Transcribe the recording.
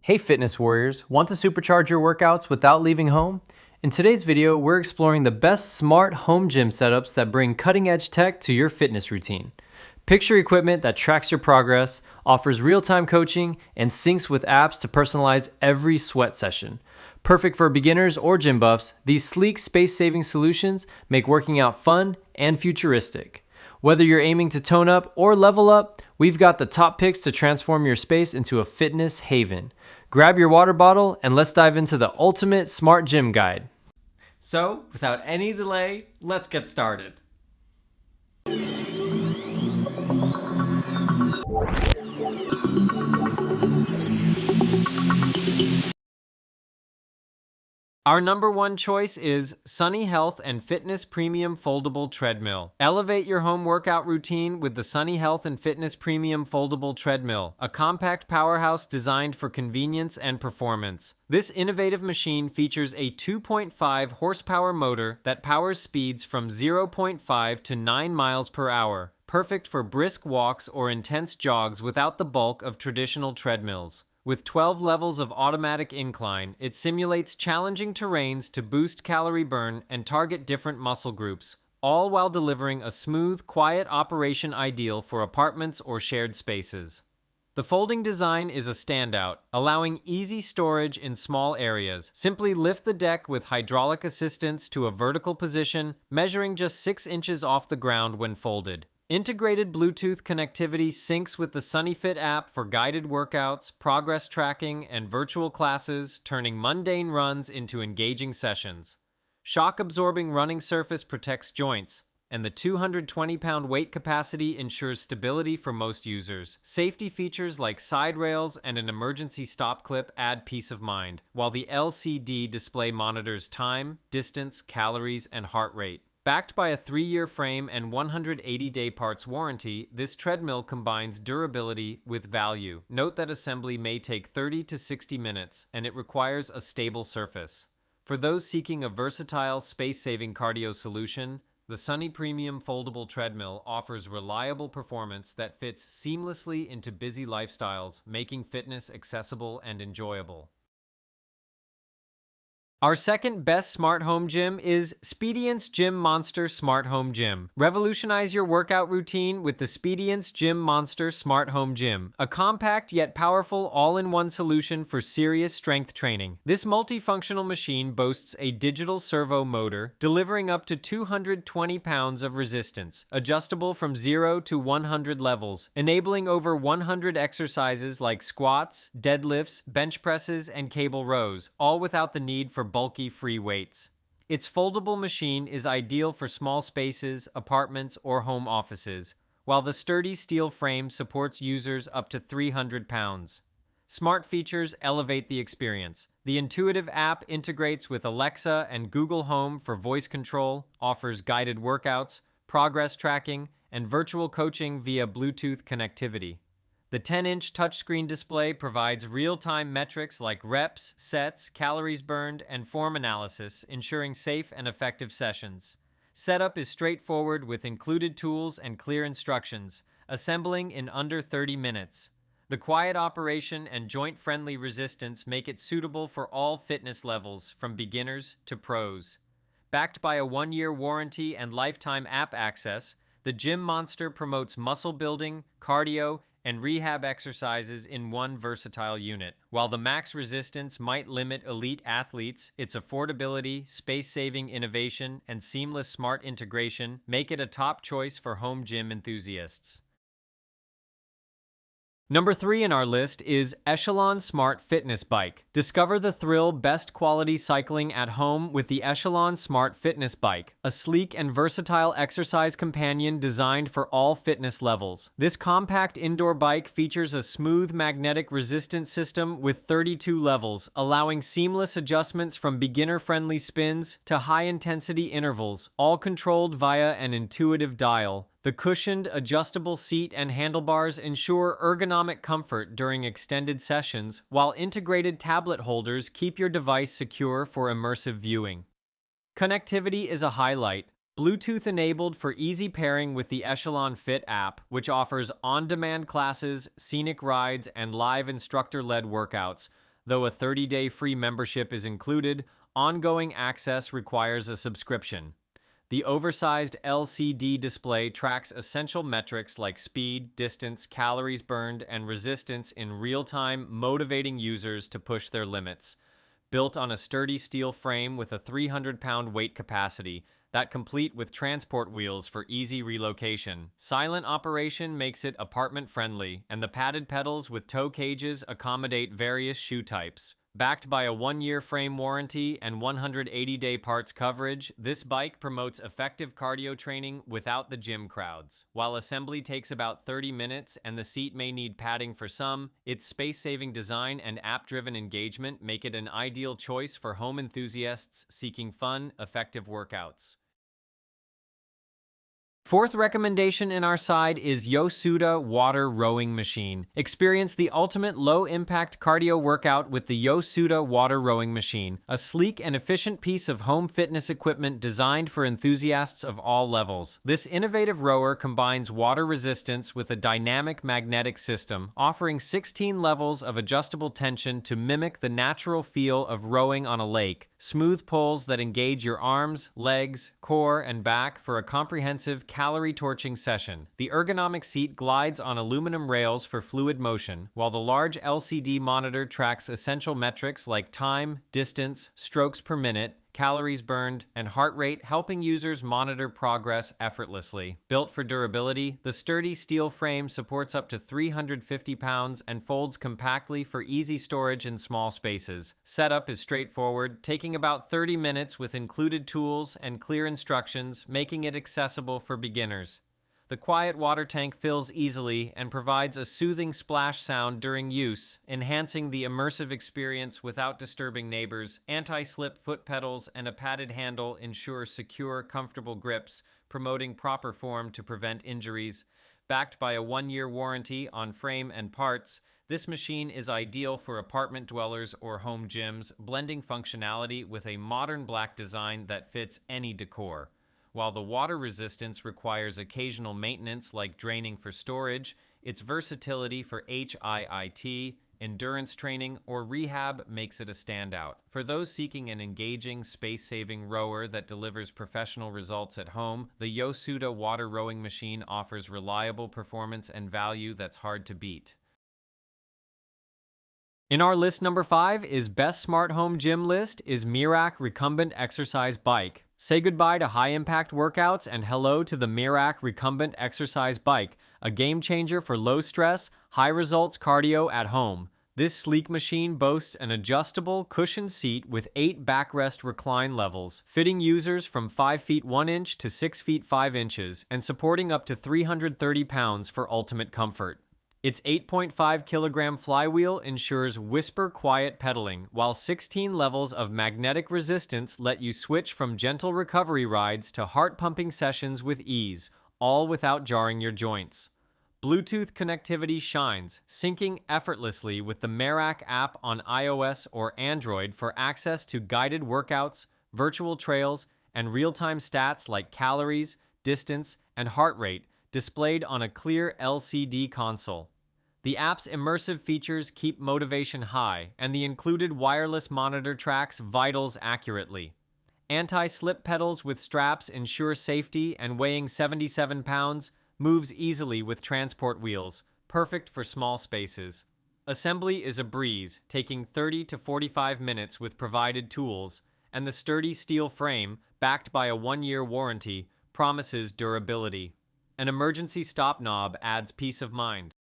Hey fitness warriors, want to supercharge your workouts without leaving home? In today's video, we're exploring the best smart home gym setups that bring cutting-edge tech to your fitness routine. Picture equipment that tracks your progress, offers real-time coaching, and syncs with apps to personalize every sweat session. Perfect for beginners or gym buffs, these sleek, space-saving solutions make working out fun and futuristic. Whether you're aiming to tone up or level up, we've got the top picks to transform your space into a fitness haven. Grab your water bottle and let's dive into the ultimate smart gym guide. So, without any delay, let's get started. Our number one choice is Sunny Health and Fitness Premium Foldable Treadmill. Elevate your home workout routine with the Sunny Health and Fitness Premium Foldable Treadmill, a compact powerhouse designed for convenience and performance. This innovative machine features a 2.5 horsepower motor that powers speeds from 0.5 to 9 miles per hour, perfect for brisk walks or intense jogs without the bulk of traditional treadmills. With 12 levels of automatic incline, it simulates challenging terrains to boost calorie burn and target different muscle groups, all while delivering a smooth, quiet operation ideal for apartments or shared spaces. The folding design is a standout, allowing easy storage in small areas. Simply lift the deck with hydraulic assistance to a vertical position, measuring just 6 inches off the ground when folded. Integrated Bluetooth connectivity syncs with the SunnyFit app for guided workouts, progress tracking, and virtual classes, turning mundane runs into engaging sessions. Shock-absorbing running surface protects joints, and the 220-pound weight capacity ensures stability for most users. Safety features like side rails and an emergency stop clip add peace of mind, while the LCD display monitors time, distance, calories, and heart rate. Backed by a 3-year frame and 180-day parts warranty, this treadmill combines durability with value. Note that assembly may take 30 to 60 minutes, and it requires a stable surface. For those seeking a versatile, space-saving cardio solution, the Sunny Premium Foldable Treadmill offers reliable performance that fits seamlessly into busy lifestyles, making fitness accessible and enjoyable. Our second best smart home gym is Speediance Gym Monster Smart Home Gym. Revolutionize your workout routine with the Speediance Gym Monster Smart Home Gym, a compact yet powerful all-in-one solution for serious strength training. This multifunctional machine boasts a digital servo motor, delivering up to 220 pounds of resistance, adjustable from 0 to 100 levels, enabling over 100 exercises like squats, deadlifts, bench presses, and cable rows, all without the need for bulky free weights. Its foldable machine is ideal for small spaces, apartments, or home offices, while the sturdy steel frame supports users up to 300 pounds. Smart features elevate the experience. The intuitive app integrates with Alexa and Google Home for voice control, offers guided workouts, progress tracking, and virtual coaching via Bluetooth connectivity. The 10-inch touchscreen display provides real-time metrics like reps, sets, calories burned, and form analysis, ensuring safe and effective sessions. Setup is straightforward with included tools and clear instructions, assembling in under 30 minutes. The quiet operation and joint-friendly resistance make it suitable for all fitness levels, from beginners to pros. Backed by a 1-year warranty and lifetime app access, the Gym Monster promotes muscle building, cardio, and rehab exercises in one versatile unit. While the max resistance might limit elite athletes, its affordability, space-saving innovation, and seamless smart integration make it a top choice for home gym enthusiasts. Number 3 in our list is Echelon Smart Fitness Bike. Discover the thrill best quality cycling at home with the Echelon Smart Fitness Bike, a sleek and versatile exercise companion designed for all fitness levels. This compact indoor bike features a smooth magnetic resistance system with 32 levels, allowing seamless adjustments from beginner-friendly spins to high-intensity intervals, all controlled via an intuitive dial. The cushioned, adjustable seat and handlebars ensure ergonomic comfort during extended sessions, while integrated tablet holders keep your device secure for immersive viewing. Connectivity is a highlight. Bluetooth enabled for easy pairing with the Echelon Fit app, which offers on-demand classes, scenic rides, and live instructor-led workouts. Though a 30-day free membership is included, ongoing access requires a subscription. The oversized LCD display tracks essential metrics like speed, distance, calories burned, and resistance in real time, motivating users to push their limits. Built on a sturdy steel frame with a 300-pound weight capacity, that complete with transport wheels for easy relocation. Silent operation makes it apartment-friendly, and the padded pedals with toe cages accommodate various shoe types. Backed by a 1-year frame warranty and 180-day parts coverage, this bike promotes effective cardio training without the gym crowds. While assembly takes about 30 minutes and the seat may need padding for some, its space-saving design and app-driven engagement make it an ideal choice for home enthusiasts seeking fun, effective workouts. Fourth recommendation in our side is Yosuda Water Rowing Machine. Experience the ultimate low-impact cardio workout with the Yosuda Water Rowing Machine, a sleek and efficient piece of home fitness equipment designed for enthusiasts of all levels. This innovative rower combines water resistance with a dynamic magnetic system, offering 16 levels of adjustable tension to mimic the natural feel of rowing on a lake. Smooth pulls that engage your arms, legs, core, and back for a comprehensive calorie torching session. The ergonomic seat glides on aluminum rails for fluid motion, while the large LCD monitor tracks essential metrics like time, distance, strokes per minute, calories burned, and heart rate, helping users monitor progress effortlessly. Built for durability, the sturdy steel frame supports up to 350 pounds and folds compactly for easy storage in small spaces. Setup is straightforward, taking about 30 minutes with included tools and clear instructions, making it accessible for beginners. The quiet water tank fills easily and provides a soothing splash sound during use, enhancing the immersive experience without disturbing neighbors. Anti-slip foot pedals and a padded handle ensure secure, comfortable grips, promoting proper form to prevent injuries. Backed by a 1-year warranty on frame and parts, this machine is ideal for apartment dwellers or home gyms, blending functionality with a modern black design that fits any decor. While the water resistance requires occasional maintenance like draining for storage, its versatility for HIIT, endurance training, or rehab makes it a standout. For those seeking an engaging, space-saving rower that delivers professional results at home, the Yosuda Water Rowing Machine offers reliable performance and value that's hard to beat. In our list number 5 is Best Smart Home Gym list is Mirac Recumbent Exercise Bike. Say goodbye to high-impact workouts and hello to the Mirac Recumbent Exercise Bike, a game-changer for low-stress, high-results cardio at home. This sleek machine boasts an adjustable, cushioned seat with 8 backrest recline levels, fitting users from 5 feet 1 inch to 6 feet 5 inches and supporting up to 330 pounds for ultimate comfort. Its 8.5 kilogram flywheel ensures whisper-quiet pedaling, while 16 levels of magnetic resistance let you switch from gentle recovery rides to heart-pumping sessions with ease, all without jarring your joints. Bluetooth connectivity shines, syncing effortlessly with the Mirac app on iOS or Android for access to guided workouts, virtual trails, and real-time stats like calories, distance, and heart rate, displayed on a clear LCD console. The app's immersive features keep motivation high, and the included wireless monitor tracks vitals accurately. Anti-slip pedals with straps ensure safety, and weighing 77 pounds, moves easily with transport wheels, perfect for small spaces. Assembly is a breeze, taking 30 to 45 minutes with provided tools, and the sturdy steel frame, backed by a 1-year warranty, promises durability. An emergency stop knob adds peace of mind.